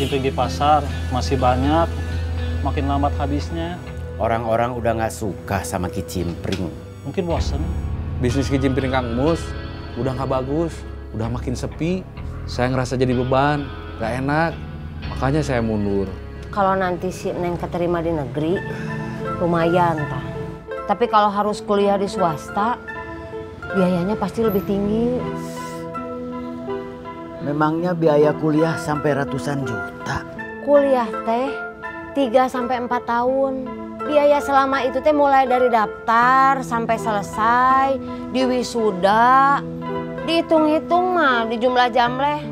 kicimpring di pasar masih banyak, makin lambat habisnya. Orang-orang udah nggak suka sama kicimpring. Mungkin bosen. Bisnis kicimpring Kang Mus udah nggak bagus, udah makin sepi. Saya ngerasa jadi beban, nggak enak. Makanya saya mundur. Kalau nanti si Neng keterima di negeri, lumayan tah. Tapi kalau harus kuliah di swasta, biayanya pasti lebih tinggi. Memangnya biaya kuliah sampai ratusan juta? Kuliah teh 3 sampai 4 tahun. Biaya selama itu teh mulai dari daftar sampai selesai, di wisuda, dihitung-hitung mah di jumlah jamleh.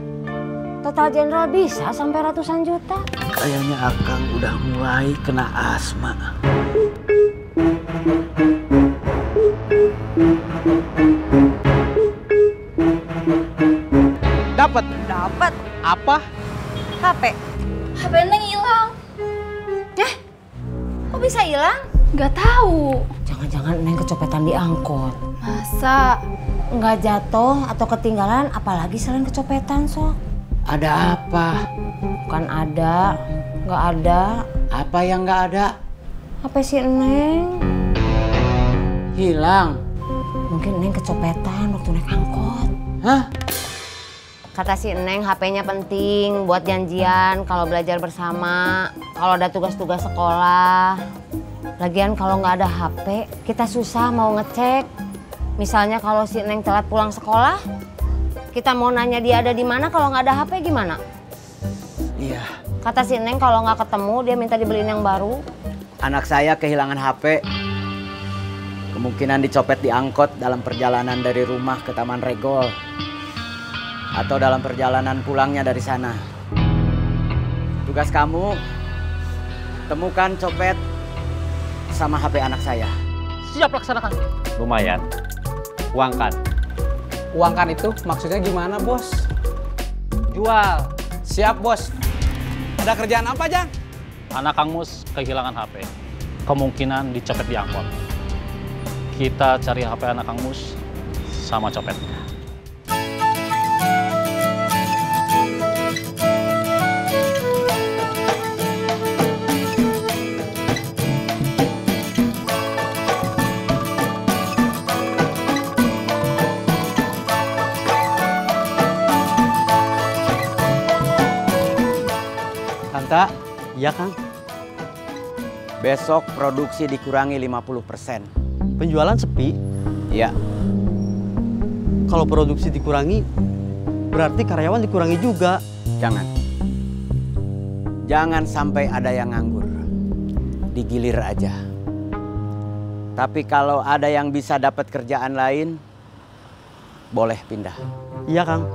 Total general bisa sampai ratusan juta. Kayaknya Akang udah mulai kena asma. Dapat. Dapat. Apa? HP. HP Neng hilang. Kok bisa hilang? Gak tahu. Jangan-jangan Neng kecopetan di angkot. Masa? Nggak jatuh atau ketinggalan, apalagi selain kecopetan, sok. Ada apa? Bukan ada, nggak ada. Apa yang nggak ada? HP si Neng. Hilang. Mungkin Neng kecopetan waktu naik angkot. Hah? Kata si Neng HP-nya penting buat janjian kalau belajar bersama, kalau ada tugas-tugas sekolah. Lagian kalau nggak ada HP, kita susah mau ngecek. Misalnya kalau si Neng telat pulang sekolah, kita mau nanya dia ada di mana kalau nggak ada HP gimana? Iya. Kata si Neng kalau nggak ketemu dia minta dibeliin yang baru. Anak saya kehilangan HP. Kemungkinan dicopet di angkot dalam perjalanan dari rumah ke Taman Regol. Atau dalam perjalanan pulangnya dari sana. Tugas kamu, temukan copet sama HP anak saya. Siap laksanakan. Lumayan. Uangkan. Uangkan itu maksudnya gimana, Bos? Jual. Siap, Bos. Ada kerjaan apa, Jang? Anak Kang Mus kehilangan HP. Kemungkinan dicopet di angkot. Kita cari HP anak Kang Mus sama copetnya. Kak, iya Kang. Besok produksi dikurangi 50%. Penjualan sepi. Iya. Kalau produksi dikurangi, berarti karyawan dikurangi juga. Jangan. Jangan sampai ada yang nganggur. Digilir aja. Tapi kalau ada yang bisa dapat kerjaan lain, boleh pindah. Iya Kang.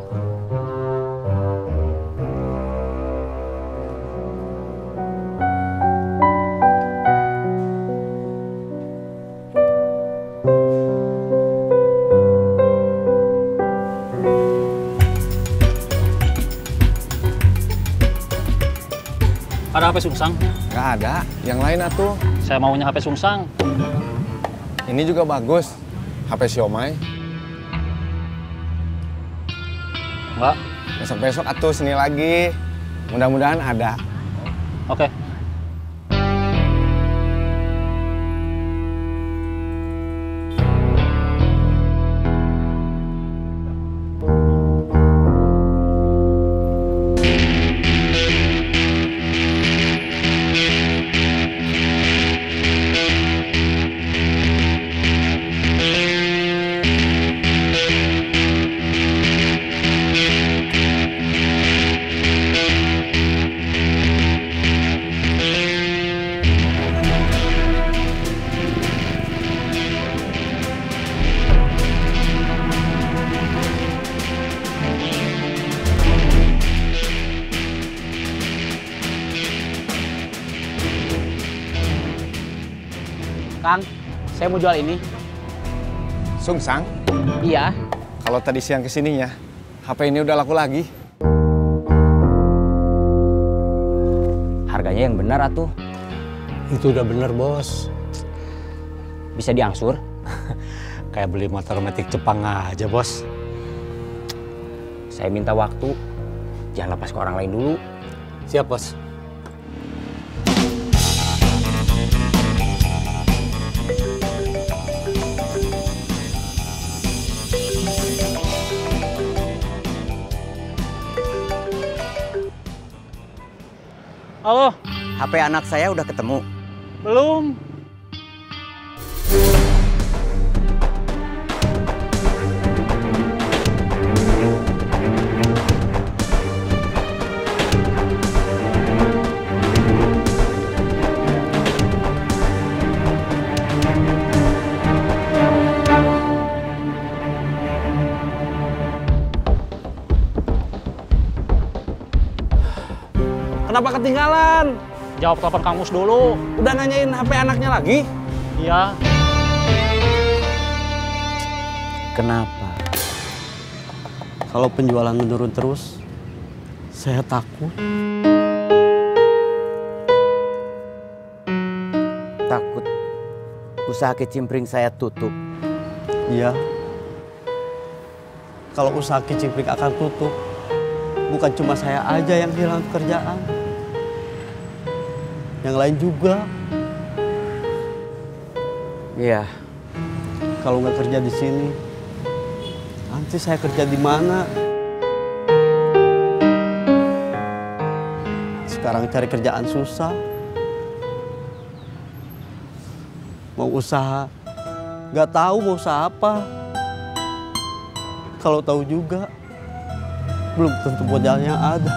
Ada HP Sungsang? Nggak ada, yang lain atuh. Saya maunya HP Sungsang. Ini juga bagus, HP Xiaomi. Enggak? Besok-besok atuh sini lagi. Mudah-mudahan ada. Oke. Kang, saya mau jual ini. Sungsang, Iya. kalau tadi siang kesininya, HP ini udah laku lagi. Harganya yang benar atuh. Itu udah bener, Bos. Bisa diangsur. Kayak beli motor metik Jepang aja, Bos. Saya minta waktu. Jangan lepas ke orang lain dulu. Siap, Bos. Halo, HP anak saya udah ketemu. belum. Kenapa ketinggalan? Jawab telepon Kang Mus dulu. Udah nanyain HP anaknya lagi? Iya. Kenapa? Kalau penjualan menurun terus, saya takut. Takut usaha kicimpring saya tutup. Iya. Kalau usaha kicimpring akan tutup, bukan cuma saya aja yang hilang pekerjaan. Yang lain juga. Iya. Kalau nggak kerja di sini, nanti saya kerja di mana? Sekarang cari kerjaan susah. Mau usaha, nggak tahu mau usaha apa. Kalau tahu juga, belum tentu modalnya ada.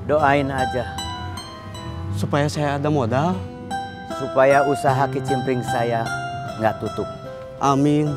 Doain aja Supaya saya ada modal. supaya usaha kicimpring saya nggak tutup. Amin.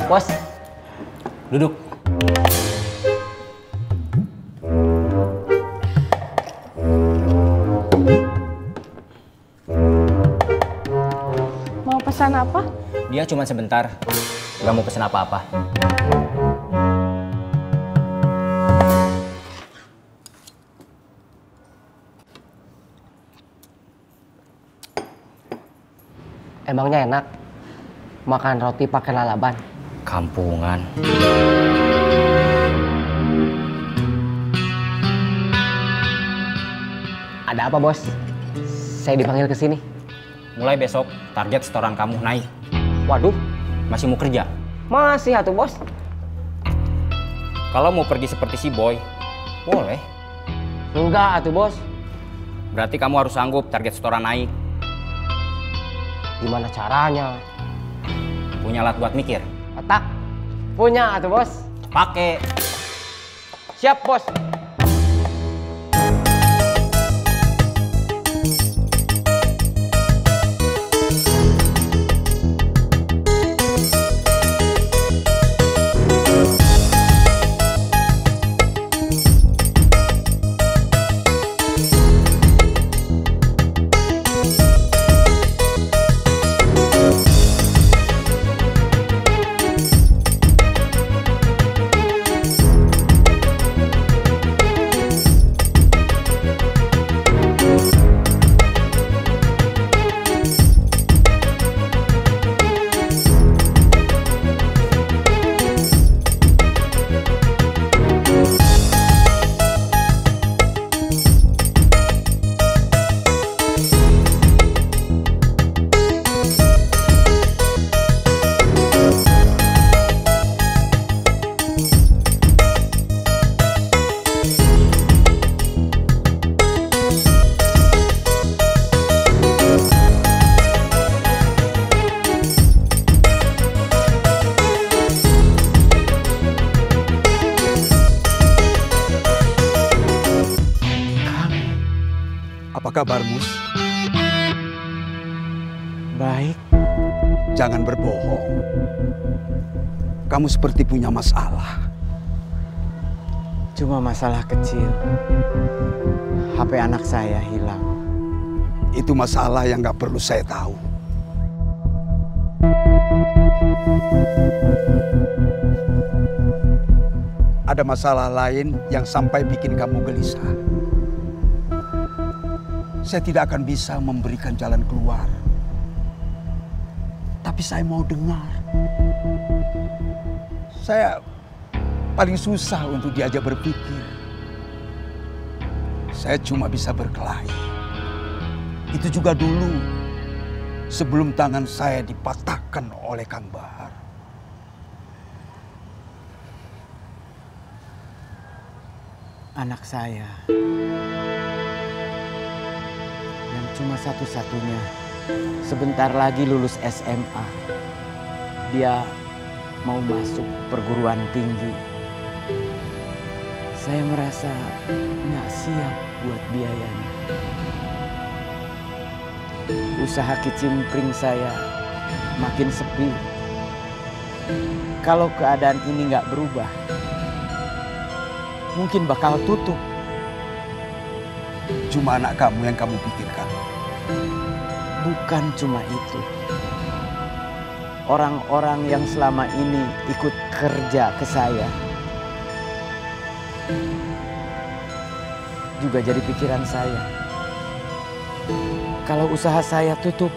Bos, duduk. Mau pesan apa? Dia cuma sebentar, gak mau pesen apa-apa. Emangnya enak makan roti pakai lalaban? Kampungan. Ada apa, Bos? Saya dipanggil ke sini. Mulai besok, target setoran kamu naik. Waduh, Masih mau kerja? masih atuh, Bos. Kalau mau pergi seperti si Boy, boleh. Enggak atuh, Bos. Berarti kamu harus sanggup target setoran naik. Gimana caranya? Punya alat buat mikir? Otak? Punya atuh, Bos. Pakai. Siap, Bos. Apa kabar, Mus? Baik. Jangan berbohong. Kamu seperti punya masalah. Cuma masalah kecil. HP anak saya hilang. Itu masalah yang gak perlu saya tahu. Ada masalah lain yang sampai bikin kamu gelisah. Saya tidak akan bisa memberikan jalan keluar. Tapi saya mau dengar. Saya paling susah untuk diajak berpikir. Saya cuma bisa berkelahi. Itu juga dulu sebelum tangan saya dipatahkan oleh Kang Bahar. Anak saya yang cuma satu-satunya sebentar lagi lulus SMA. Dia mau masuk perguruan tinggi. Saya merasa nggak siap buat biayanya. Usaha kicimpring saya makin sepi. Kalau keadaan ini nggak berubah, mungkin bakal tutup. Cuma anak kamu yang kamu pikirkan. Bukan cuma itu. Orang-orang yang selama ini ikut kerja ke saya juga jadi pikiran saya. Kalau usaha saya tutup,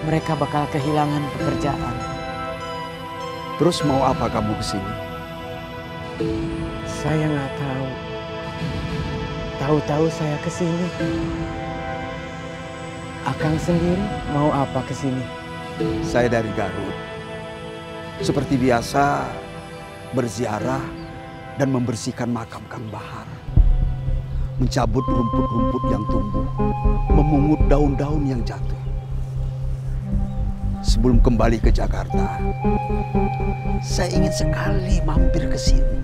mereka bakal kehilangan pekerjaan. Terus mau apa kamu kesini? Saya nggak tahu. Tahu-tahu saya kesini. Akang sendiri mau apa kesini? Saya dari Garut. Seperti biasa berziarah dan membersihkan makam Kang Bahar. Mencabut rumput-rumput yang tumbuh, memungut daun-daun yang jatuh. Sebelum kembali ke Jakarta, saya ingin sekali mampir ke sini.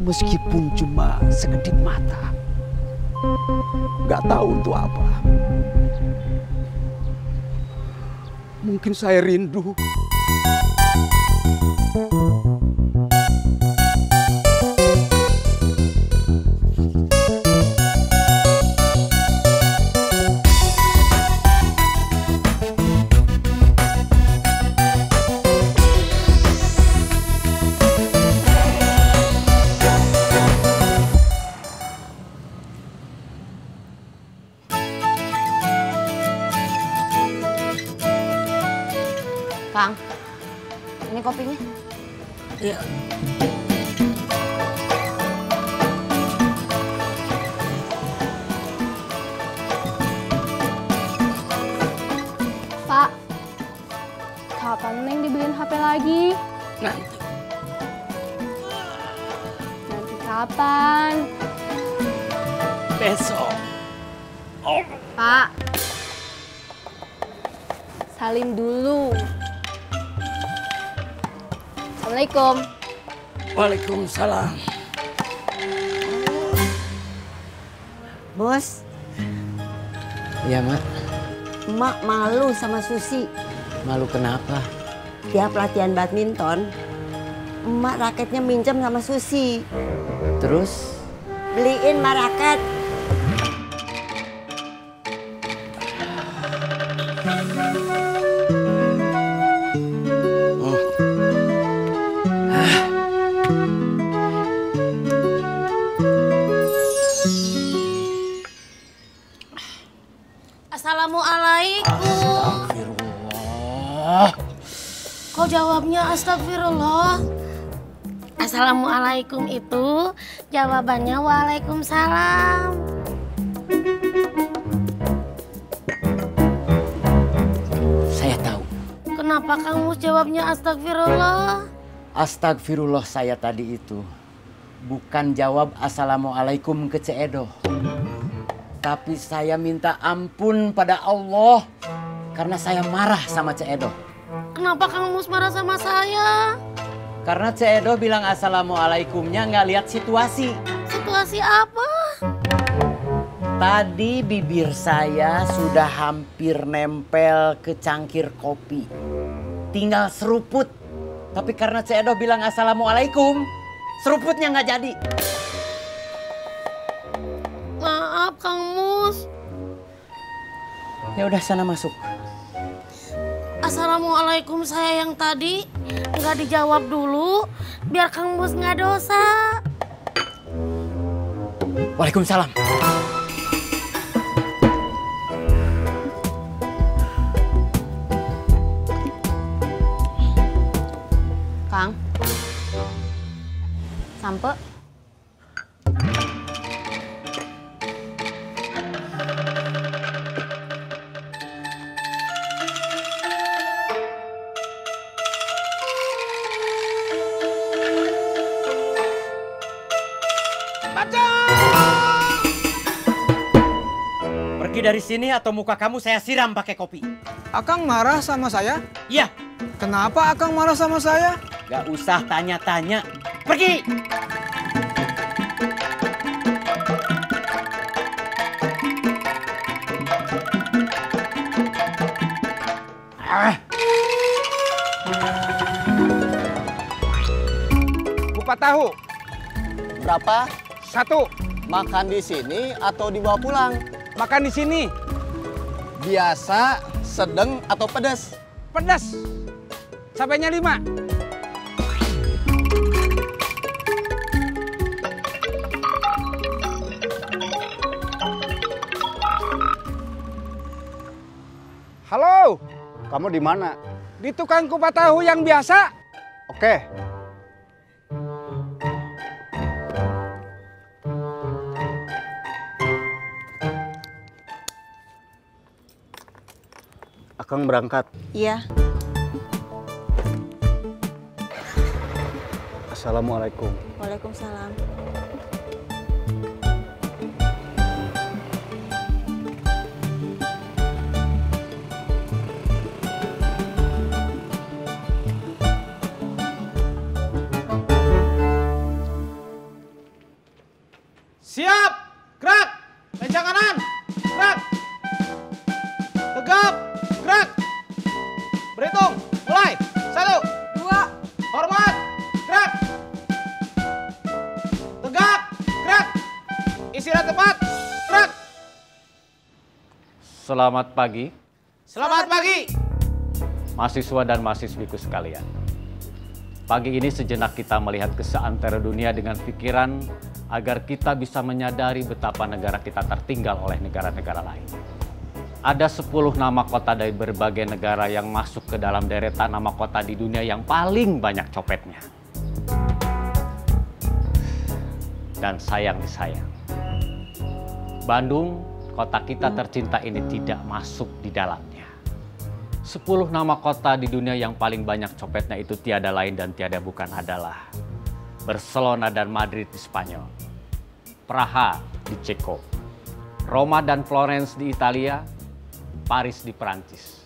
Meskipun cuma sekedip mata. Gak tahu untuk apa. Mungkin saya rindu. Kang, ini kopinya. Iya. Pak, kapan Neng dibeliin HP lagi? Nanti. Nanti kapan? Besok. Pak, salim dulu. Assalamualaikum. Waalaikumsalam. Bos, Iya, Mak. emak malu sama Susi. Malu kenapa? Tiap latihan badminton, emak raketnya minjem sama Susi. Terus? Beliin emak raket. Assalamualaikum. Astagfirullah. Kok jawabnya astagfirullah? Assalamualaikum itu jawabannya waalaikumsalam. Saya tahu. Kenapa Kang Mus jawabnya astagfirullah? Astagfirullah saya tadi itu bukan jawab assalamualaikum ke Ceedoh. Tapi saya minta ampun pada Allah karena saya marah sama Ceedoh. Kenapa Kang Mus marah sama saya? Karena Ceedoh bilang assalamualaikumnya nggak lihat situasi. Situasi apa? Tadi bibir saya sudah hampir nempel ke cangkir kopi. Tinggal seruput. Tapi karena Cik Edo bilang assalamualaikum, seruputnya nggak jadi. Maaf Kang Mus. Ya udah sana masuk. Assalamualaikum saya yang tadi nggak dijawab dulu, biar Kang Mus nggak dosa. Waalaikumsalam. Kang, sampe. Pergi dari sini atau muka kamu saya siram pakai kopi. Akang marah sama saya? Iya. Kenapa Akang marah sama saya? Gak usah tanya-tanya. Pergi! Kupat tahu. Berapa? 1. Makan di sini atau dibawa pulang? Makan di sini. Biasa, sedang atau pedas? Pedas. Cabainya 5. Halo. Kamu di mana? Di tukang kupat tahu yang biasa. Oke. Akang berangkat. Iya. Assalamualaikum. Waalaikumsalam. Siap! Gerak! Meja kanan! Gerak! Tegap! Gerak! Berhitung! Mulai! 1, 2, hormat! Gerak! Tegap! Gerak! Istirahat tepat! Gerak! Selamat pagi, Selamat pagi! mahasiswa dan mahasiswiku sekalian. Pagi ini sejenak kita melihat ke seantero dunia dengan pikiran agar kita bisa menyadari betapa negara kita tertinggal oleh negara-negara lain. Ada 10 nama kota dari berbagai negara yang masuk ke dalam deretan nama kota di dunia yang paling banyak copetnya. Dan sayang disayang, Bandung, kota kita tercinta ini tidak masuk di dalamnya. 10 nama kota di dunia yang paling banyak copetnya itu tiada lain dan tiada bukan adalah Barcelona dan Madrid di Spanyol, Praha di Ceko, Roma dan Florence di Italia, Paris di Perancis,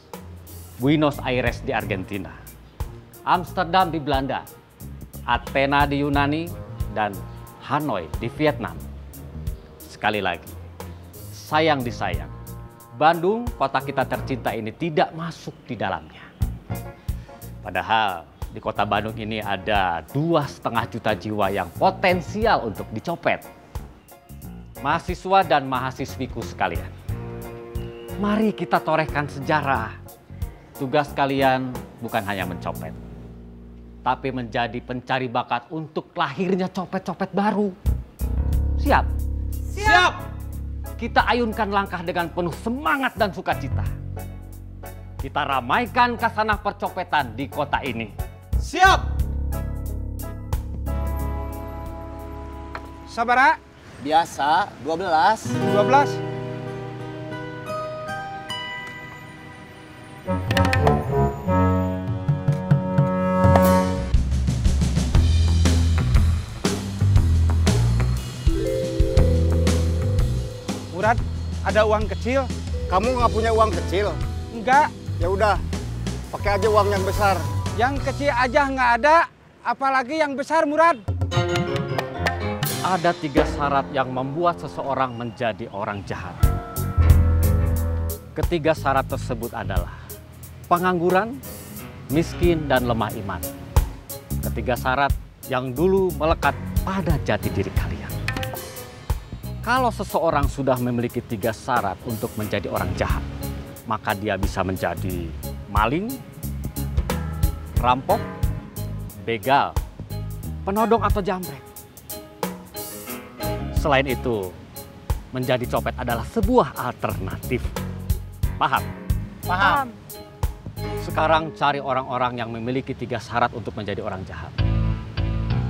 Buenos Aires di Argentina, Amsterdam di Belanda, Athena di Yunani, dan Hanoi di Vietnam. Sekali lagi, sayang disayang, Bandung, kota kita tercinta ini tidak masuk di dalamnya. Padahal di kota Bandung ini ada 2,5 juta jiwa yang potensial untuk dicopet. Mahasiswa dan mahasiswiku sekalian, mari kita torehkan sejarah. Tugas kalian bukan hanya mencopet, tapi menjadi pencari bakat untuk lahirnya copet-copet baru. Siap? Siap! Kita ayunkan langkah dengan penuh semangat dan sukacita. Kita ramaikan kasanah percopetan di kota ini. Siap! Sabara? Biasa, 12. 12. Murad, ada uang kecil. Kamu nggak punya uang kecil? Enggak. Ya udah, pakai aja uang yang besar. Yang kecil aja nggak ada, apalagi yang besar, Murad. Ada 3 syarat yang membuat seseorang menjadi orang jahat. Ketiga syarat tersebut adalah pengangguran, miskin, dan lemah iman. Ketiga syarat yang dulu melekat pada jati diri kalian. Kalau seseorang sudah memiliki 3 syarat untuk menjadi orang jahat, maka dia bisa menjadi maling, rampok, begal, penodong atau jamret. Selain itu, menjadi copet adalah sebuah alternatif. Paham? Paham. Sekarang cari orang-orang yang memiliki 3 syarat untuk menjadi orang jahat.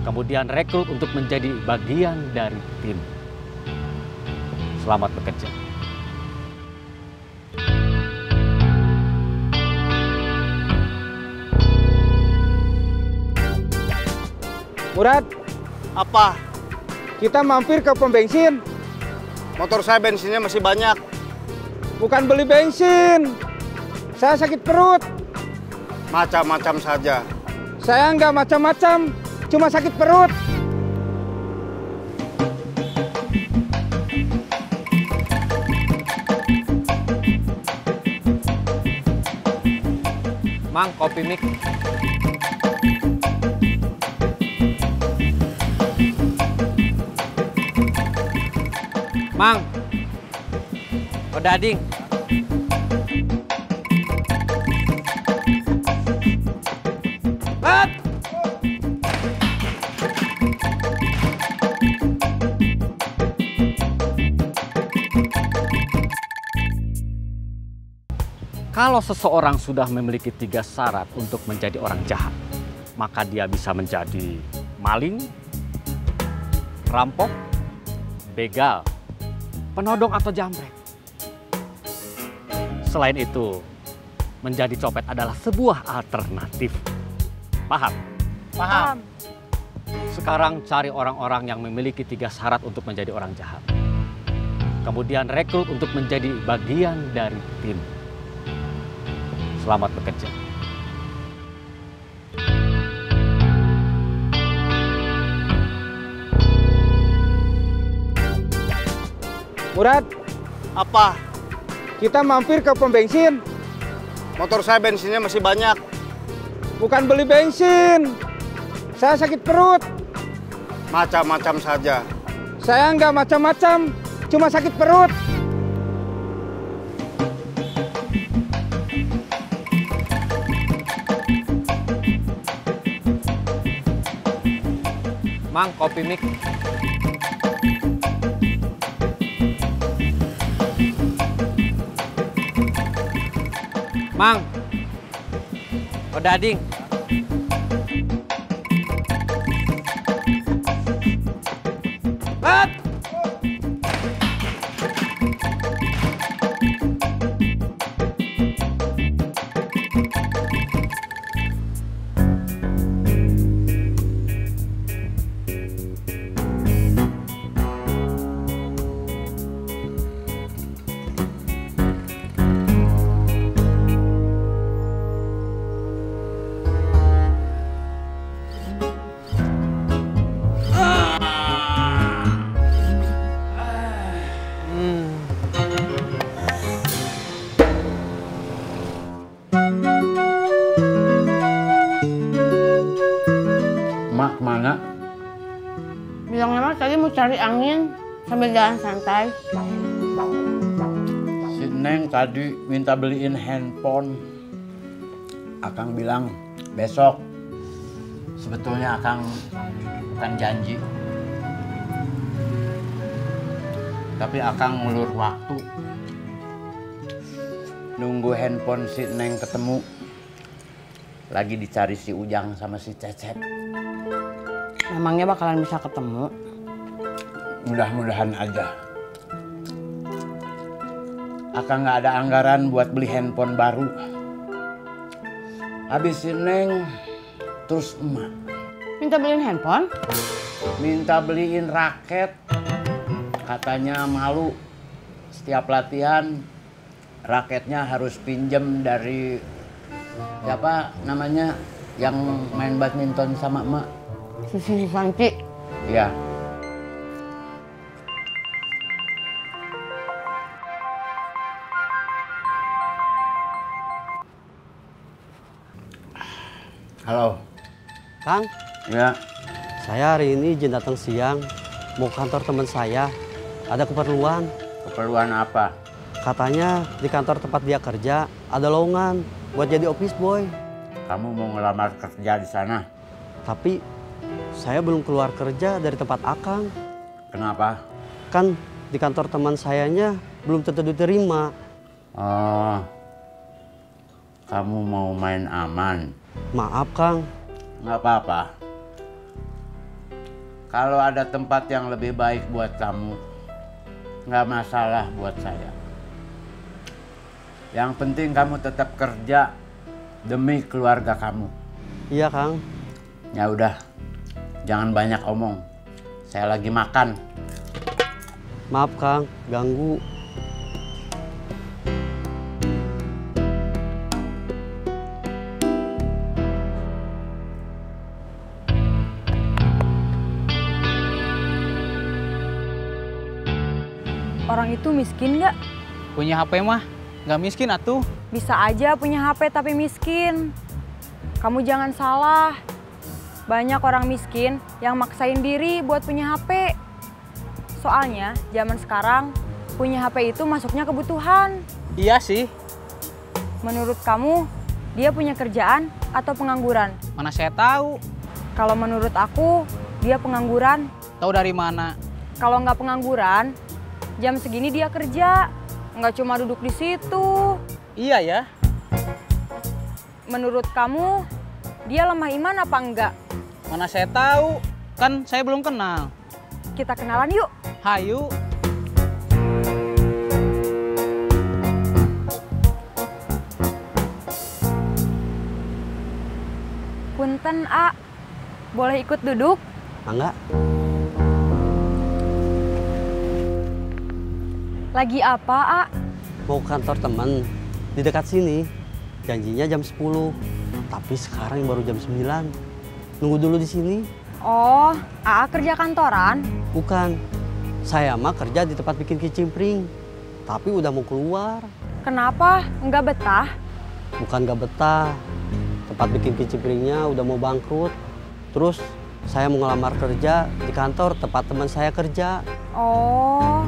Kemudian rekrut untuk menjadi bagian dari tim. Selamat bekerja. Murad, Apa? kita mampir ke pom bensin. Motor saya bensinnya masih banyak. Bukan beli bensin. Saya sakit perut. Macam-macam saja. Saya nggak macam-macam, cuma sakit perut. Mang, kopi mik. Mang, odading. Lat! Kalau seseorang sudah memiliki 3 syarat untuk menjadi orang jahat, maka dia bisa menjadi maling, rampok, begal, penodong atau jamret. Selain itu, menjadi copet adalah sebuah alternatif. Paham? Paham. Sekarang cari orang-orang yang memiliki 3 syarat untuk menjadi orang jahat. Kemudian rekrut untuk menjadi bagian dari tim. Selamat bekerja. Murad, Apa? kita mampir ke pom bensin. Motor saya bensinnya masih banyak. Bukan beli bensin. Saya sakit perut. Macam-macam saja. Saya nggak macam-macam, cuma sakit perut. Mang, kopi mik. Mang, odading. Lat! Mak kemana? Bilangnya mah tadi mau cari angin sambil jalan santai. Si Neng tadi minta beliin handphone. Akang bilang besok. Sebetulnya Akang bukan janji. Tapi Akang ngulur waktu. Nunggu handphone si Neng ketemu. Lagi dicari si Ujang sama si Cecep. Memangnya bakalan bisa ketemu? Mudah-mudahan aja. Akang nggak ada anggaran buat beli handphone baru. Habis si Neng, terus emak. Minta beliin handphone? Minta beliin raket. Katanya malu. Setiap latihan, raketnya harus pinjem dari siapa namanya yang main badminton sama emak. Susi Fanti. Iya. Halo. Kang? Ya. Saya hari ini izin datang siang. Mau ke kantor teman saya. Ada keperluan. Keperluan apa? Katanya di kantor tempat dia kerja ada lowongan buat jadi office boy. Kamu mau ngelamar kerja di sana? Tapi saya belum keluar kerja dari tempat Akang. Kenapa? Kan di kantor teman sayanya belum tentu diterima. Oh, kamu mau main aman? Maaf Kang. Nggak apa-apa. Kalau ada tempat yang lebih baik buat kamu, nggak masalah buat saya. Yang penting kamu tetap kerja demi keluarga kamu. Iya Kang. Ya udah, jangan banyak omong. Saya lagi makan. Maaf Kang, ganggu. Orang itu miskin nggak? Punya HP mah nggak miskin atuh. Bisa aja punya HP tapi miskin. Kamu jangan salah. Banyak orang miskin yang maksain diri buat punya HP. Soalnya zaman sekarang punya HP itu masuknya kebutuhan. Iya sih. Menurut kamu dia punya kerjaan atau pengangguran? Mana saya tahu. Kalau menurut aku dia pengangguran. Tahu dari mana? Kalau nggak pengangguran, jam segini dia kerja. Nggak cuma duduk di situ. Iya ya. Menurut kamu, dia lemah iman apa enggak? Mana saya tahu, kan saya belum kenal. Kita kenalan yuk. Hayu. Punten, A. Boleh ikut duduk? Enggak. Lagi apa, A? Mau ke kantor teman di dekat sini. Janjinya jam 10. Tapi sekarang baru jam 9. Nunggu dulu di sini. Oh, A kerja kantoran? Bukan. Saya mah kerja di tempat bikin kicimpring. Tapi udah mau keluar. Kenapa? Nggak betah? Bukan nggak betah. Tempat bikin kicimpringnya udah mau bangkrut. Terus saya mau ngelamar kerja di kantor tempat teman saya kerja. Oh.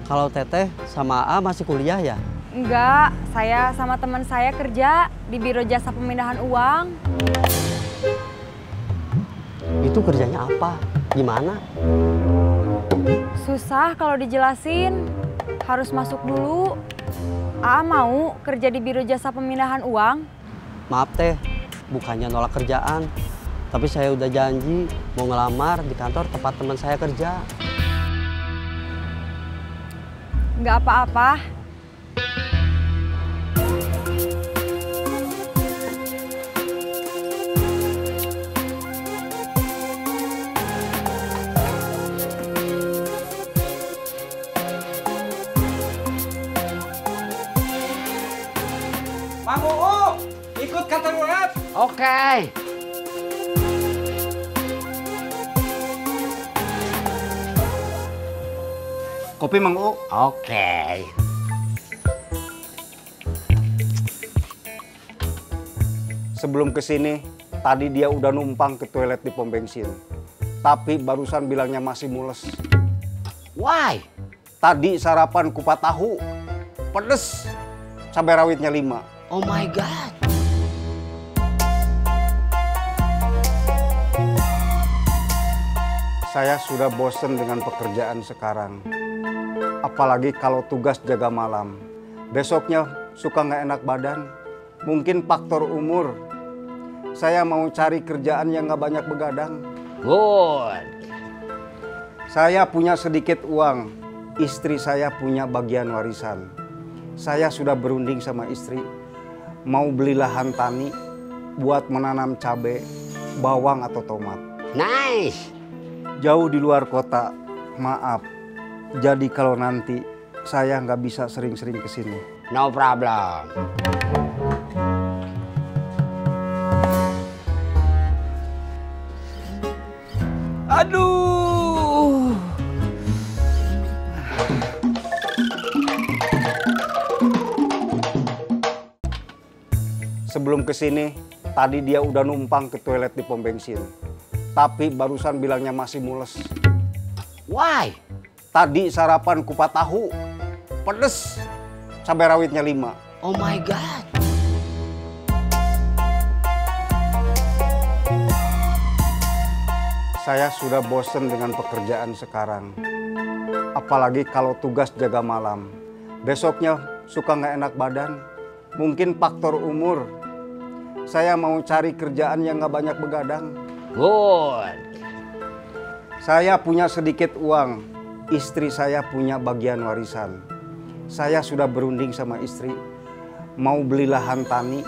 Kalau Teteh sama A masih kuliah ya? Enggak, saya sama teman saya kerja di Biro Jasa Pemindahan Uang. Itu kerjanya apa? Gimana? Susah kalau dijelasin. Harus masuk dulu. A mau kerja di Biro Jasa Pemindahan Uang. Maaf Teh, bukannya nolak kerjaan. Tapi saya udah janji mau ngelamar di kantor tempat teman saya kerja. Nggak apa-apa. Mang Uu, ikut kantor web. Oke. Kopi Mang Uu. Oke. Sebelum kesini, tadi dia udah numpang ke toilet di pom bensin. Tapi barusan bilangnya masih mules. Why? Tadi sarapan kupat tahu. Pedes. Cabai rawitnya 5. Oh my God. Saya sudah bosen dengan pekerjaan sekarang. Apalagi kalau tugas jaga malam. Besoknya suka nggak enak badan. Mungkin faktor umur. Saya mau cari kerjaan yang nggak banyak begadang. Good. Saya punya sedikit uang. Istri saya punya bagian warisan. Saya sudah berunding sama istri. Mau beli lahan tani buat menanam cabai, bawang atau tomat. Nice. Jauh di luar kota. Maaf. Jadi kalau nanti saya nggak bisa sering-sering ke sini. No problem. Aduh. Sebelum ke sini, Tadi dia udah numpang ke toilet di pom bensin. Tapi barusan bilangnya masih mules. Why? Tadi sarapan kupat tahu. Pedes. Cabai rawitnya 5. Oh my God. Saya sudah bosen dengan pekerjaan sekarang. Apalagi kalau tugas jaga malam. Besoknya suka nggak enak badan. Mungkin faktor umur. Saya mau cari kerjaan yang nggak banyak begadang. Good. Saya punya sedikit uang. Istri saya punya bagian warisan. Saya sudah berunding sama istri. Mau beli lahan tani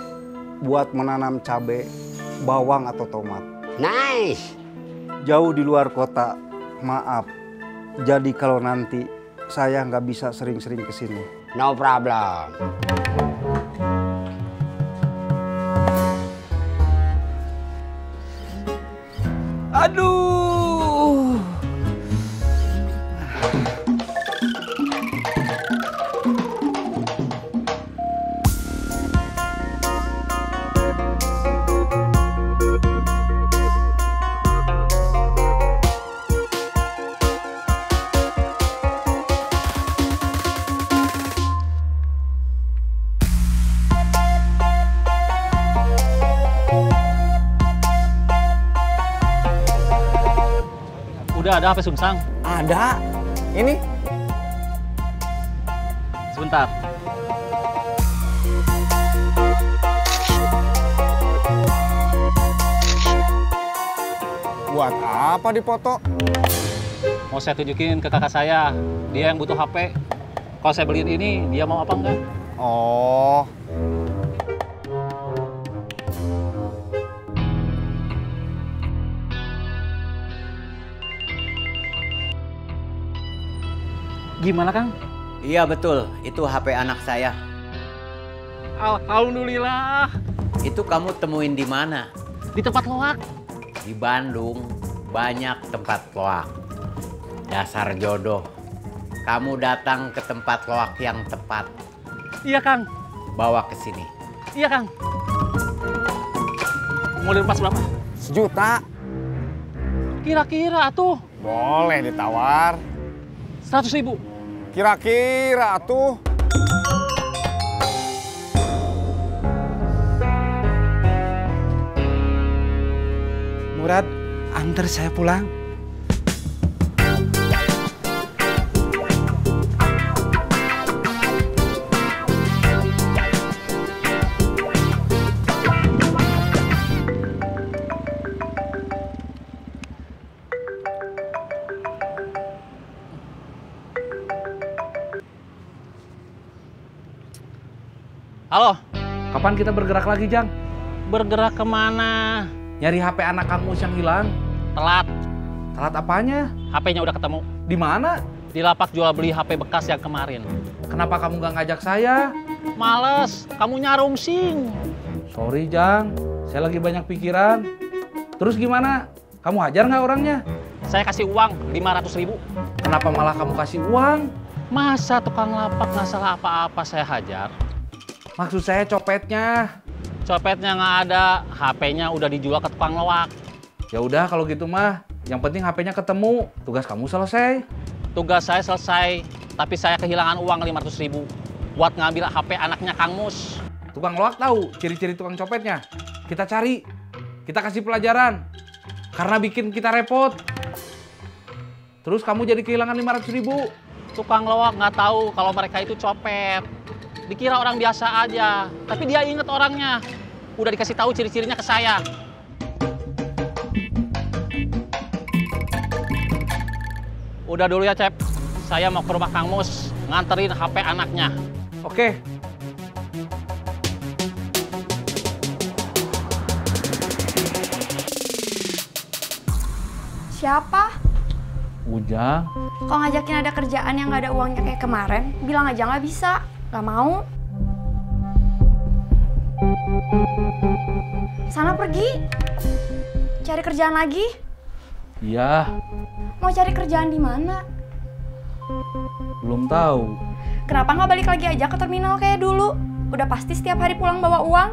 buat menanam cabai, bawang atau tomat. Nice. Jauh di luar kota. Maaf. Jadi kalau nanti saya nggak bisa sering-sering kesini. No problem. Aduh. Udah ada HP Sungsang? Ada. Ini. Sebentar. Buat apa dipoto? Mau saya tunjukin ke kakak saya. Dia yang butuh HP. Kalau saya beliin ini, dia mau apa enggak? Oh. Gimana, Kang? Iya betul, itu HP anak saya. Alhamdulillah. Itu kamu temuin di mana? Di tempat loak. Di Bandung banyak tempat loak. Dasar jodoh. Kamu datang ke tempat loak yang tepat. Iya, Kang. Bawa ke sini. Iya, Kang. Mau dilepas berapa? 1 juta. Kira-kira atuh. Boleh ditawar. 100.000. Kira-kira atuh. Murad, antar saya pulang. Halo. Kapan kita bergerak lagi, Jang? Bergerak kemana? Nyari HP anak Kang Mus yang hilang. Telat. Telat apanya? HP-nya udah ketemu. Di mana? Di lapak jual beli HP bekas yang kemarin. Kenapa kamu gak ngajak saya? Males, kamu nyarungsing. Sorry, Jang. Saya lagi banyak pikiran. Terus gimana? Kamu hajar nggak orangnya? Saya kasih uang 500.000. Kenapa malah kamu kasih uang? Masa tukang lapak nggak salah apa-apa saya hajar? Maksud saya copetnya. Copetnya nggak ada, HP-nya udah dijual ke tukang loak. Ya udah kalau gitu mah, yang penting HP-nya ketemu. Tugas kamu selesai. Tugas saya selesai, tapi saya kehilangan uang 500.000 buat ngambil HP anaknya Kang Mus. Tukang loak tahu ciri-ciri tukang copetnya. Kita cari, kita kasih pelajaran. Karena bikin kita repot. Terus kamu jadi kehilangan 500.000. Tukang loak nggak tahu kalau mereka itu copet. Dikira orang biasa aja, tapi dia inget orangnya. Udah dikasih tahu ciri-cirinya ke saya. Udah dulu ya, Cep. Saya mau ke rumah Kang Mus, nganterin HP anaknya. Oke. Siapa? Ujang. Kalau ngajakin ada kerjaan yang nggak ada uangnya kayak kemarin, bilang aja nggak bisa. Nggak mau. Sana pergi. Cari kerjaan lagi. Iya. Mau cari kerjaan di mana? Belum tahu. Kenapa nggak balik lagi aja ke terminal kayak dulu? Udah pasti setiap hari pulang bawa uang.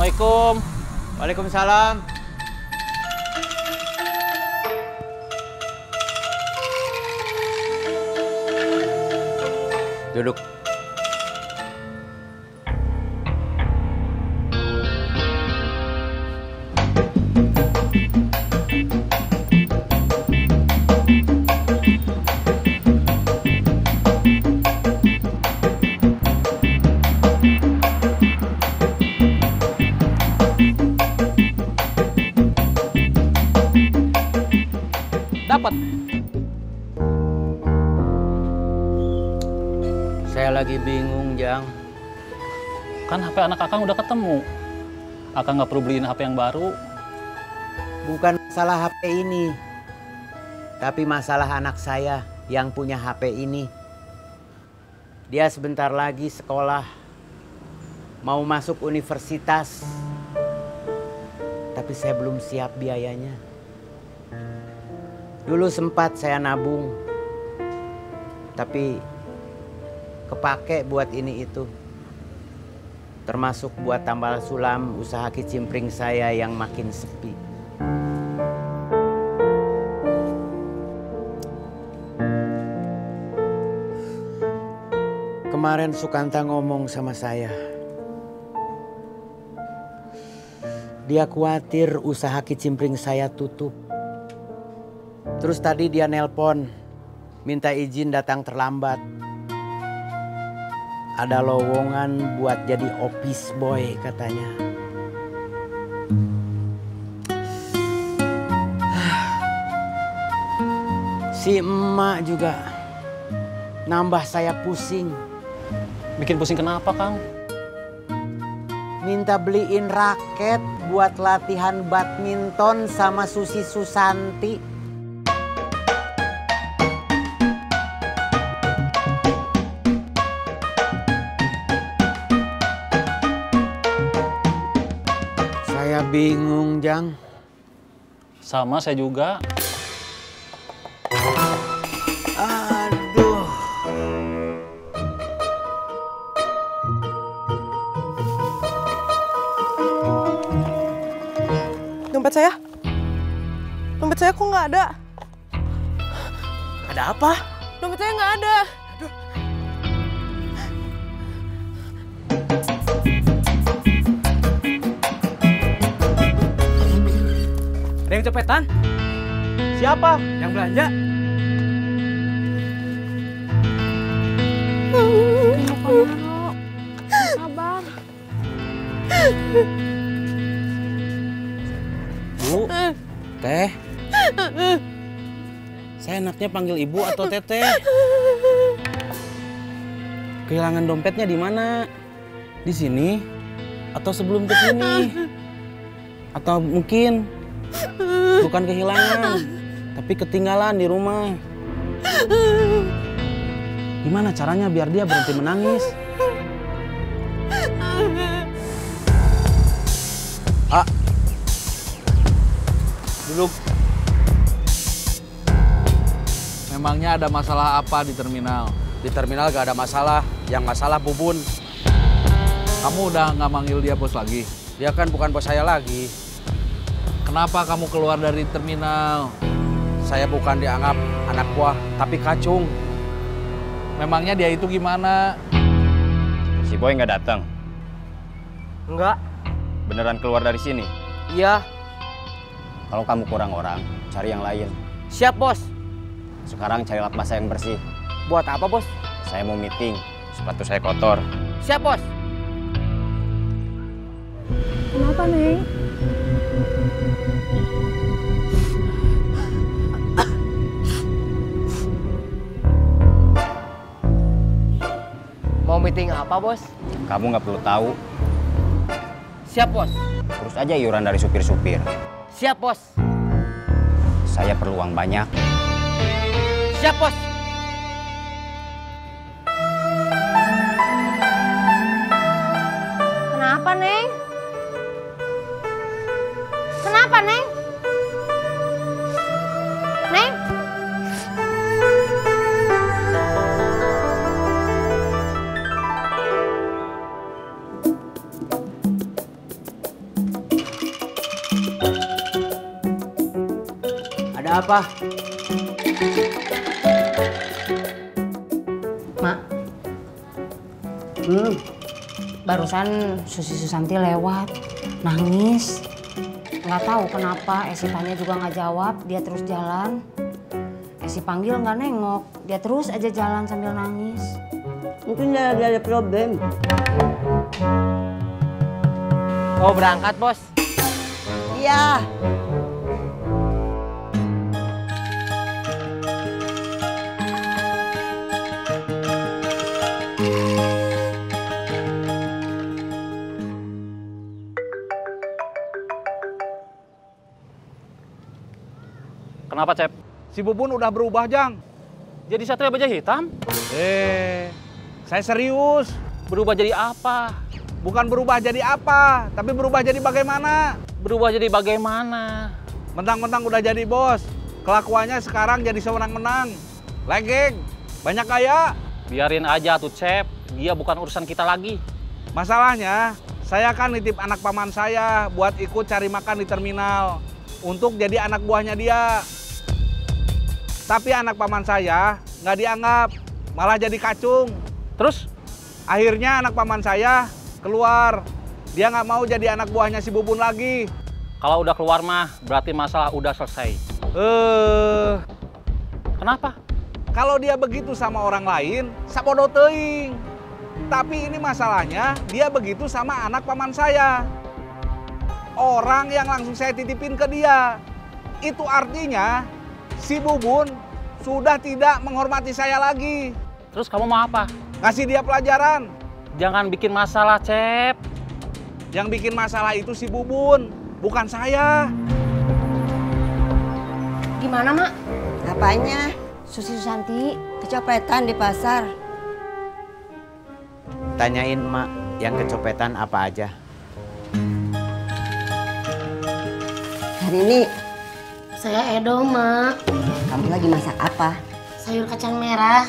Assalamualaikum. Waalaikumsalam. Duduk. Dapat. Saya lagi bingung, Jang. Kan HP anak Akang udah ketemu. Akang nggak perlu beliin HP yang baru. Bukan masalah HP ini, tapi masalah anak saya yang punya HP ini. Dia sebentar lagi sekolah, mau masuk universitas, tapi saya belum siap biayanya. Dulu sempat saya nabung, tapi kepake buat ini itu. Termasuk buat tambal sulam usaha kicimpring saya yang makin sepi. Kemarin Sukanta ngomong sama saya. Dia khawatir usaha kicimpring saya tutup. Terus tadi dia nelpon, minta izin datang terlambat. Ada lowongan buat jadi office boy katanya. Si emak juga nambah saya pusing. Bikin pusing kenapa, Kang? Minta beliin raket buat latihan badminton sama Susi Susanti. Saya bingung, Jang. Sama saya juga. Aduh. Dompet saya? Dompet saya kok nggak ada? Ada apa? Dompet saya nggak ada. Aduh. Ada yang copetan? Siapa? Yang belanja? Sabar. Bu, Teh. Saya enaknya panggil Ibu atau Teteh? Kehilangan dompetnya di mana? Di sini? Atau sebelum ke sini? Atau mungkin bukan kehilangan, tapi ketinggalan di rumah. Gimana caranya biar dia berhenti menangis? Duduk. Memangnya ada masalah apa di terminal? Di terminal gak ada masalah, yang masalah Bubun. Kamu udah nggak manggil dia bos lagi? Dia kan bukan bos saya lagi. Kenapa kamu keluar dari terminal? Saya bukan dianggap anak buah, tapi kacung. Memangnya dia itu gimana? Si Boy nggak datang? Enggak. Beneran keluar dari sini? Iya. Kalau kamu kurang orang, cari yang lain. Siap, Bos. Sekarang cari lap basah yang bersih. Buat apa, Bos? Saya mau meeting, sepatu saya kotor. Siap, Bos. Kenapa, Neng? Mau meeting apa, Bos? Kamu nggak perlu tahu. Siap, Bos. Terus aja iuran dari supir-supir. Siap, Bos. Saya perlu uang banyak. Siap, Bos. Kenapa, Neng? Kenapa, Neng? Neng? Ada apa? Mak. Barusan Susi Susanti lewat, nangis. Nggak tahu kenapa, Esi tanya juga nggak jawab, dia terus jalan. Esi panggil nggak nengok, dia terus aja jalan sambil nangis. Mungkin dia ada problem. Oh berangkat bos? Iya. Kenapa, Cep? Si Bubun udah berubah, Jang. Jadi Satria Baja Hitam? Saya serius. Berubah jadi apa? Bukan berubah jadi apa, tapi berubah jadi bagaimana. Berubah jadi bagaimana? Mentang-mentang udah jadi bos, kelakuannya sekarang jadi sewenang-wenang. Legeng, banyak gaya. Biarin aja tuh, Cep. Dia bukan urusan kita lagi. Masalahnya, saya kan nitip anak paman saya buat ikut cari makan di terminal. Untuk jadi anak buahnya dia. Tapi anak paman saya nggak dianggap, malah jadi kacung. Terus? Akhirnya anak paman saya keluar. Dia nggak mau jadi anak buahnya si Bubun lagi. Kalau udah keluar mah, berarti masalah udah selesai. Kenapa? Kalau dia begitu sama orang lain, sabodo teuing. Tapi ini masalahnya, dia begitu sama anak paman saya. Orang yang langsung saya titipin ke dia. Itu artinya si Bubun sudah tidak menghormati saya lagi. Terus kamu mau apa? Kasih dia pelajaran. Jangan bikin masalah, Cep. Yang bikin masalah itu si Bubun, bukan saya. Gimana, Mak? Apanya? Susi Susanti kecopetan di pasar. Tanyain Mak, yang kecopetan apa aja? Hari ini saya Edo, Mak. Kamu lagi masak apa? Sayur kacang merah.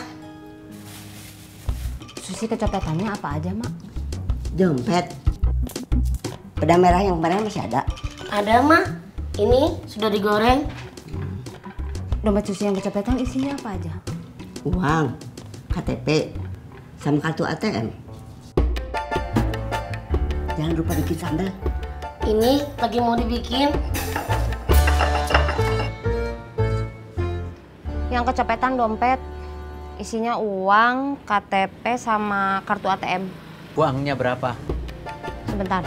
Susi kecopetannya apa aja, Mak? Dompet. Peda merah yang kemarin masih ada? Ada, Mak. Ini sudah digoreng. Dompet Susi yang kecopetan isinya apa aja? Uang, KTP, sama kartu ATM. Jangan lupa bikin sambal. Ini lagi mau dibikin. Yang kecopetan dompet, isinya uang, KTP, sama kartu ATM. Uangnya berapa? Sebentar.